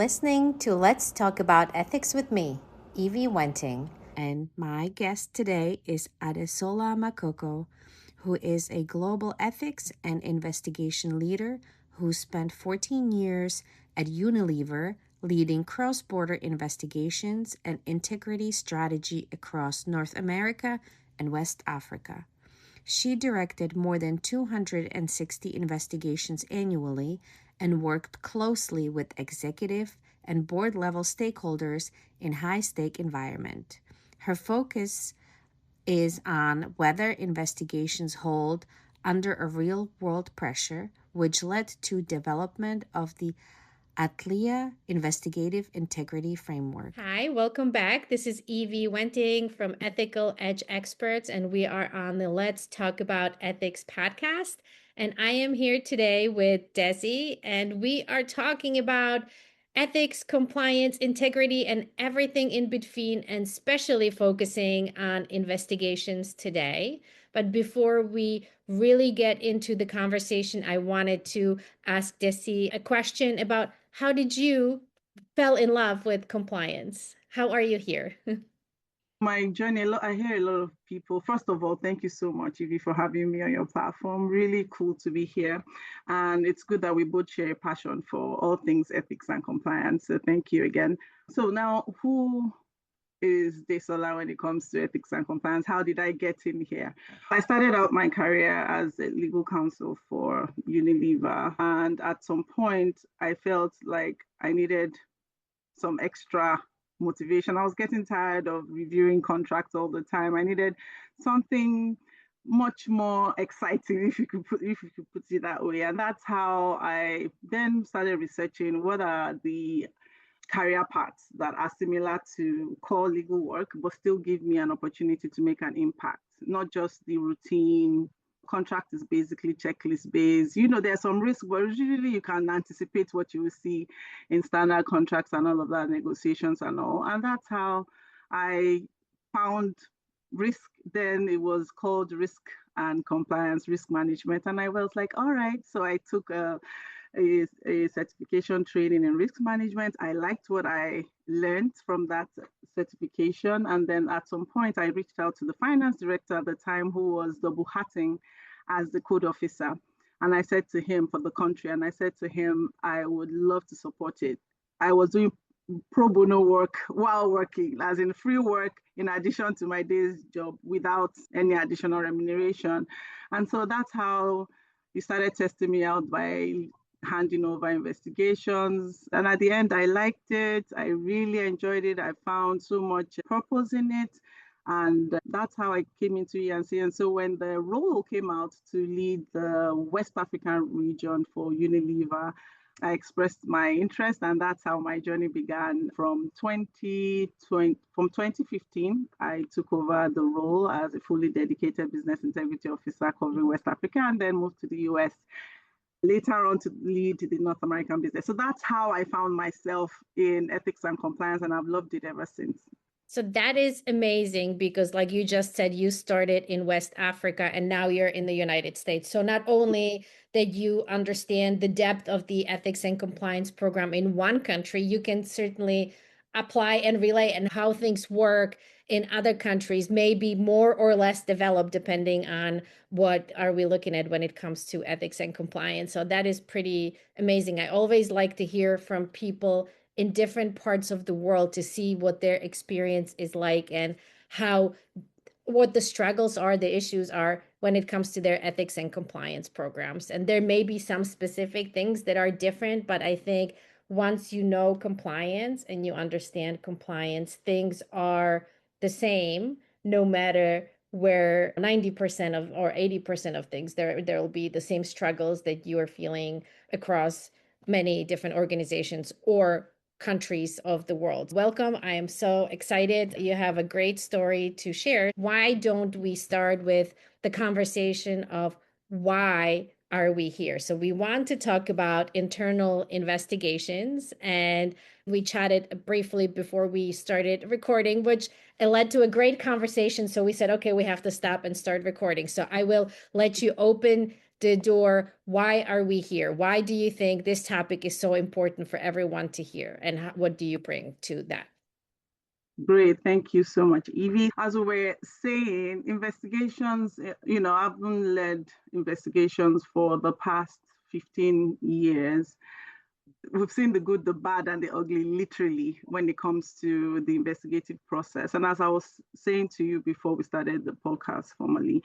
listening to Let's Talk About Ethics with me, Evie Wenting. And my guest today is Adesola Makoko, who is a global ethics and investigation leader who spent 14 years at Unilever leading cross-border investigations and integrity strategy across North America and West Africa. She directed more than 260 investigations annually and worked closely with executive and board-level stakeholders in high-stake environment. Her focus is on whether investigations hold under a real-world pressure, which led to development of the ATLIA Investigative Integrity Framework. Hi, welcome back. This is Evie Wenting from Ethical Edge Experts, and we are on the Let's Talk About Ethics podcast. And I am here today with Desi, and we are talking about ethics, compliance, integrity, and everything in between, and especially focusing on investigations today. But before we really get into the conversation, I wanted to ask Desi a question about how did you fell in love with compliance? How are you here? My journey, I hear a lot of people. First of all, thank you so much, Evie, for having me on your platform. Really cool to be here. And it's good that we both share a passion for all things ethics and compliance. So thank you again. So now, who is Desola when it comes to ethics and compliance? How did I get in here? I started out my career as a legal counsel for Unilever. And at some point, I felt like I needed some extra motivation. I was getting tired of reviewing contracts all the time. I needed something much more exciting, if you could put it that way. And that's how I then started researching what are the career paths that are similar to core legal work, but still give me an opportunity to make an impact, not just the routine. Contract is basically checklist based. There's some risk, but usually you can anticipate what you will see in standard contracts and all of that, negotiations and all. And that's how I found risk. Then it was called risk and compliance, risk management. And I was like, all right. So I took a certification training in risk management. I liked what I learned from that certification. And then at some point, I reached out to the finance director at the time, who was double hatting as the code officer. And I said to him, for the country, and I said to him, I would love to support it. I was doing pro bono work while working, as in free work, in addition to my day's job, without any additional remuneration. And so that's how he started testing me out by handing over investigations. And at the end, I liked it. I really enjoyed it. I found so much purpose in it. And that's how I came into E&C. And so when the role came out to lead the West African region for Unilever, I expressed my interest, and that's how my journey began. From 2015, I took over the role as a fully dedicated business integrity officer covering West Africa, and then moved to the US later on to lead the North American business. So that's how I found myself in ethics and compliance, and I've loved it ever since. So that is amazing because, like you just said, you started in West Africa and now you're in the United States. So not only that you understand the depth of the ethics and compliance program in one country, you can certainly apply and relay and how things work in other countries may be more or less developed depending on what are we looking at when it comes to ethics and compliance. So that is pretty amazing. I always like to hear from people in different parts of the world to see what their experience is like and what the struggles are, the issues are when it comes to their ethics and compliance programs. And there may be some specific things that are different, but I think once you know compliance and you understand compliance, things are the same no matter where 90% of or 80% of things there will be the same struggles that you are feeling across many different organizations or countries of the world. Welcome. I am so excited. You have a great story to share. Why don't we start with the conversation of why are we here? So we want to talk about internal investigations, and we chatted briefly before we started recording, which it led to a great conversation. So we said, okay, we have to stop and start recording. So I will let you open or why are we here? Why do you think this topic is so important for everyone to hear? And what do you bring to that? Great, thank you so much, Evie. As we were saying, investigations, I've led investigations for the past 15 years. We've seen the good, the bad, and the ugly, literally, when it comes to the investigative process. And as I was saying to you before we started the podcast formally,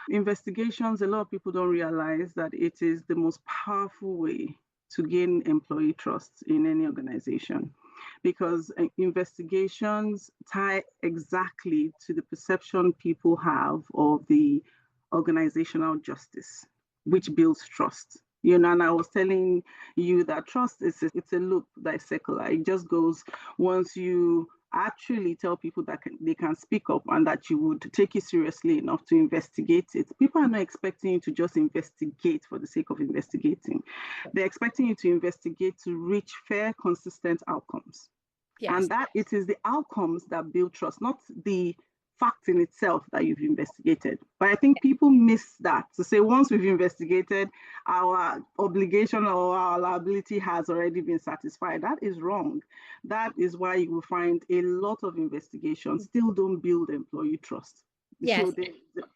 investigations, a lot of people don't realize that it is the most powerful way to gain employee trust in any organization, because investigations tie exactly to the perception people have of the organizational justice, which builds trust. And I was telling you that trust it's a loop that is circular. It just goes once you actually tell people that they can speak up and that you would take it seriously enough to investigate it. People are not expecting you to just investigate for the sake of investigating. They're expecting you to investigate to reach fair, consistent outcomes. Yes. And that it is the outcomes that build trust, not the fact in itself that you've investigated. But I think people miss that, to say once we've investigated, our obligation or our liability has already been satisfied. That is wrong. That is why you will find a lot of investigations still don't build employee trust. Yes. So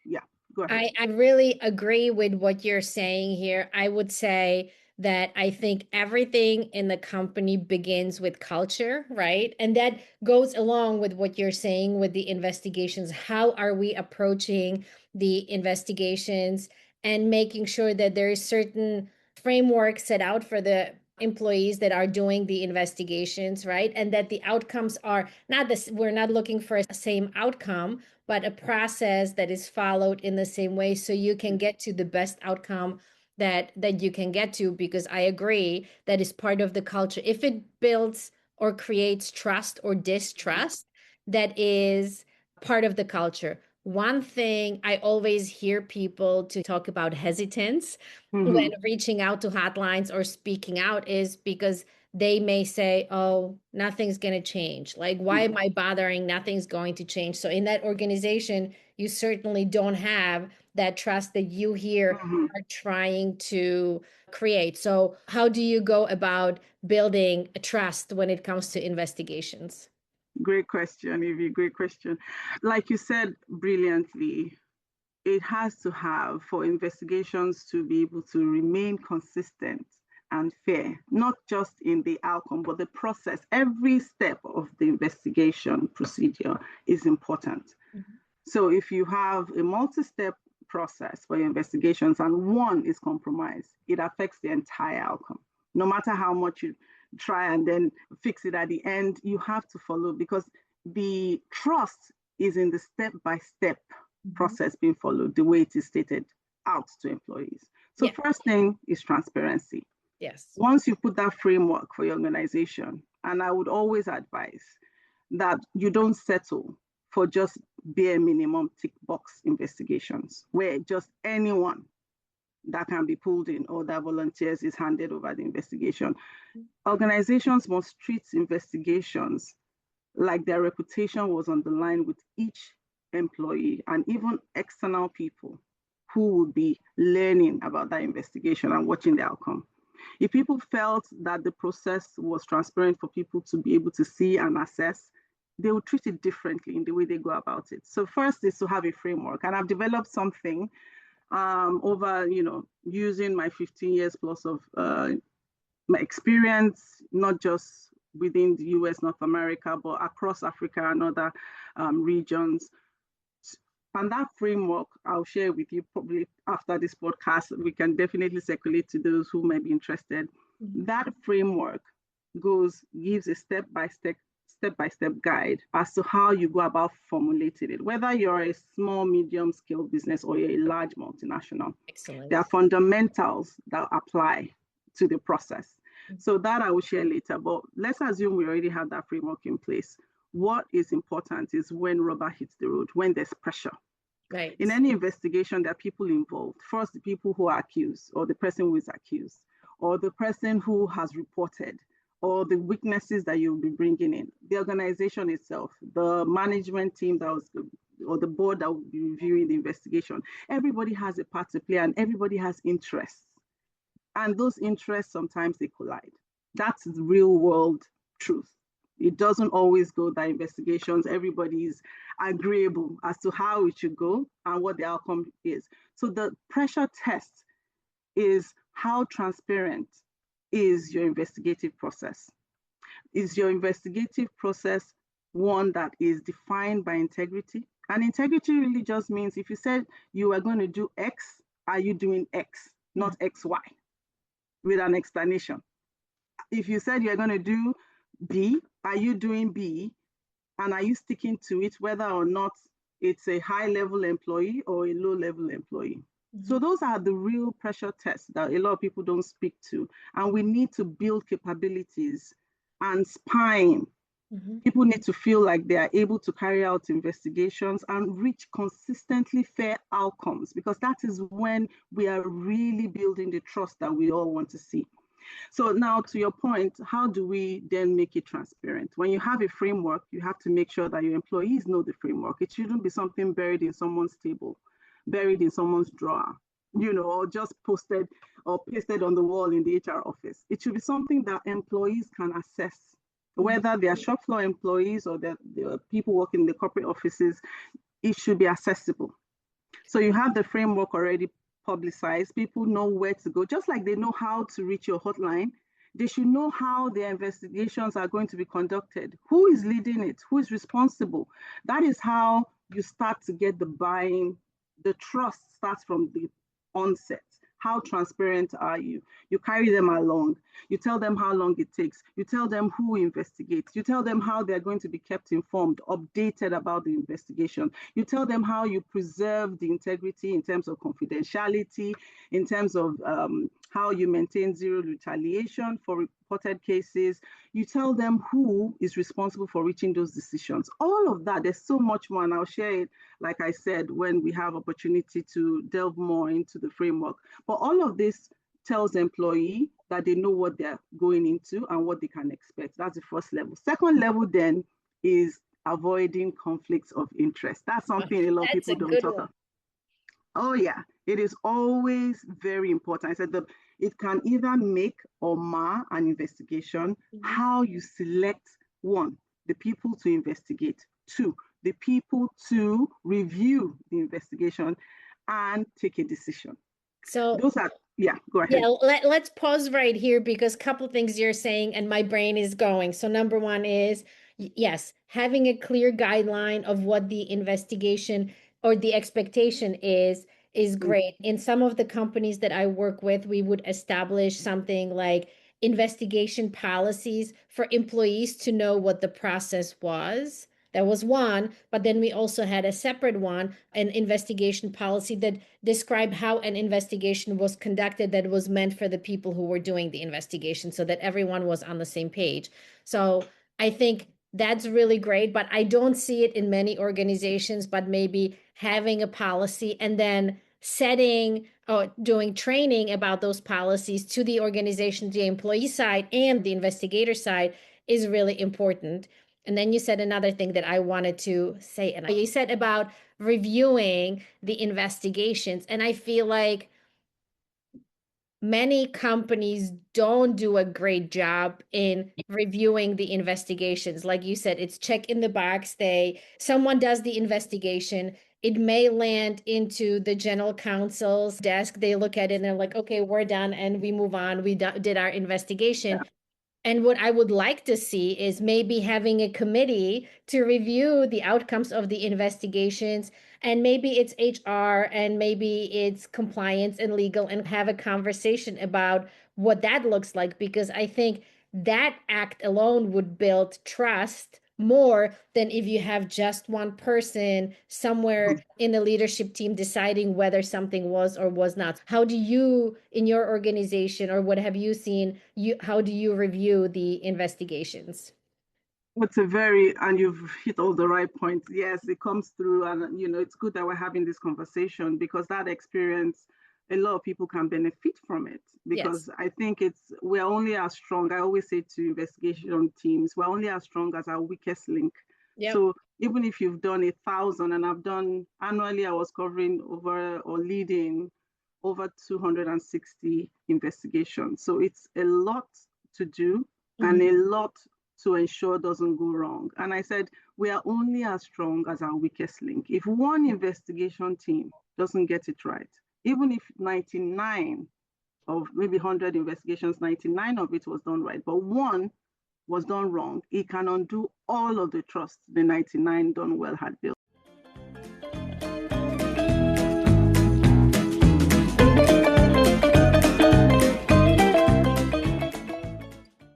yeah, go ahead. I really agree with what you're saying here. I would say that I think everything in the company begins with culture, right? And that goes along with what you're saying with the investigations. How are we approaching the investigations and making sure that there is certain framework set out for the employees that are doing the investigations, right? And that the outcomes are not this, we're not looking for a same outcome, but a process that is followed in the same way so you can get to the best outcome that you can get to, because I agree that is part of the culture. If it builds or creates trust or distrust, that is part of the culture. One thing I always hear people to talk about hesitance when reaching out to hotlines or speaking out is because they may say, oh, nothing's going to change. Like, why am I bothering? Nothing's going to change. So in that organization, you certainly don't have that trust that you here are trying to create. So how do you go about building a trust when it comes to investigations? Great question, Evie. Great question. Like you said brilliantly, it has to have, for investigations to be able to remain consistent and fair, not just in the outcome, but the process. Every step of the investigation procedure is important. So if you have a multi-step process for your investigations and one is compromised, it affects the entire outcome. No matter how much you try and then fix it at the end, you have to follow, because the trust is in the step-by-step process being followed, the way it is stated out to employees. So first thing is transparency. Yes. Once you put that framework for your organization, and I would always advise that you don't settle for just bare minimum tick box investigations where just anyone that can be pulled in or that volunteers is handed over the investigation. Organizations must treat investigations like their reputation was on the line with each employee and even external people who would be learning about that investigation and watching the outcome. If people felt that the process was transparent for people to be able to see and assess, they will treat it differently in the way they go about it. So first is to have a framework. And I've developed something over, using my 15 years plus of my experience, not just within the US, North America, but across Africa and other regions. And that framework, I'll share with you probably after this podcast. We can definitely circulate to those who may be interested. That framework gives a step-by-step guide as to how you go about formulating it, whether you're a small, medium scale business or you're a large multinational. Excellent. There are fundamentals that apply to the process. So that I will share later, but let's assume we already have that framework in place. What is important is when rubber hits the road, when there's pressure. Right. In any investigation, there are people involved. First, the people who are accused, or the person who is accused, or the person who has reported, or the witnesses that you'll be bringing in, the organization itself, the management team that was or the board that will be reviewing the investigation, everybody has a part to play and everybody has interests. And those interests, sometimes they collide. That's the real world truth. It doesn't always go that investigations, everybody is agreeable as to how it should go and what the outcome is. So the pressure test is how transparent is your investigative process? Is your investigative process one that is defined by integrity? And integrity really just means if you said you are going to do X, are you doing X, not XY, with an explanation? If you said you're going to do B, are you doing B? And are you sticking to it, whether or not it's a high level employee or a low level employee? So those are the real pressure tests that a lot of people don't speak to. And we need to build capabilities and spine. People need to feel like they are able to carry out investigations and reach consistently fair outcomes, because that is when we are really building the trust that we all want to see. So now, to your point, how do we then make it transparent? When you have a framework, you have to make sure that your employees know the framework. It shouldn't be something buried in someone's table, buried in someone's drawer, or just posted or pasted on the wall in the HR office. It should be something that employees can access, whether they are shop floor employees or the people working in the corporate offices. It should be accessible. So you have the framework already publicized. People know where to go, just like they know how to reach your hotline. They should know how their investigations are going to be conducted. Who is leading it? Who is responsible? That is how you start to get the buy-in. The trust starts from the onset. How transparent are you? You carry them along. You tell them how long it takes. You tell them who investigates. You tell them how they're going to be kept informed, updated about the investigation. You tell them how you preserve the integrity in terms of confidentiality, in terms of how you maintain zero retaliation for reported cases. You tell them who is responsible for reaching those decisions. All of that, there's so much more, and I'll share it, like I said, when we have opportunity to delve more into the framework. But all of this tells the employee that they know what they're going into and what they can expect. That's the first level. Second level then is avoiding conflicts of interest. That's something a lot of people don't talk about. Oh yeah, it is always very important. I said that it can either make or mar an investigation. How you select, one, the people to investigate, two, the people to review the investigation and take a decision. So those are, yeah, go ahead. Yeah, let's pause right here because a couple of things you're saying and my brain is going. So number one is, yes, having a clear guideline of what the investigation or the expectation is great. In some of the companies that I work with, we would establish something like investigation policies for employees to know what the process was. That was one, but then we also had a separate one, an investigation policy that described how an investigation was conducted that was meant for the people who were doing the investigation so that everyone was on the same page. So I think that's really great, but I don't see it in many organizations, but maybe having a policy and then setting or doing training about those policies to the organization, the employee side and the investigator side is really important. And then you said another thing that I wanted to say, and you said about reviewing the investigations. And I feel like many companies don't do a great job in reviewing the investigations. Like you said, it's check in the box. Someone does the investigation. It may land into the general counsel's desk. They look at it and they're like, okay, we're done. And we move on. We did our investigation. Yeah. And what I would like to see is maybe having a committee to review the outcomes of the investigations. And maybe it's HR and maybe it's compliance and legal, and have a conversation about what that looks like. Because I think that act alone would build trust more than if you have just one person somewhere in the leadership team deciding whether something was or was not. How do you, in your organization, or what have you seen, how do you review the investigations? And you've hit all the right points. Yes, it comes through, and it's good that we're having this conversation, because that experience, a lot of people can benefit from it, because yes. I think we're only as strong. I always say to investigation teams, we're only as strong as our weakest link. Yep. So even if you've done 1,000, and I've done annually, I was covering over or leading over 260 investigations. So it's a lot to do and a lot to ensure doesn't go wrong. And I said, we are only as strong as our weakest link. If one investigation team doesn't get it right, even if 99 of maybe 100 investigations, 99 of it was done right, but one was done wrong, it can undo all of the trust the 99 done well had built.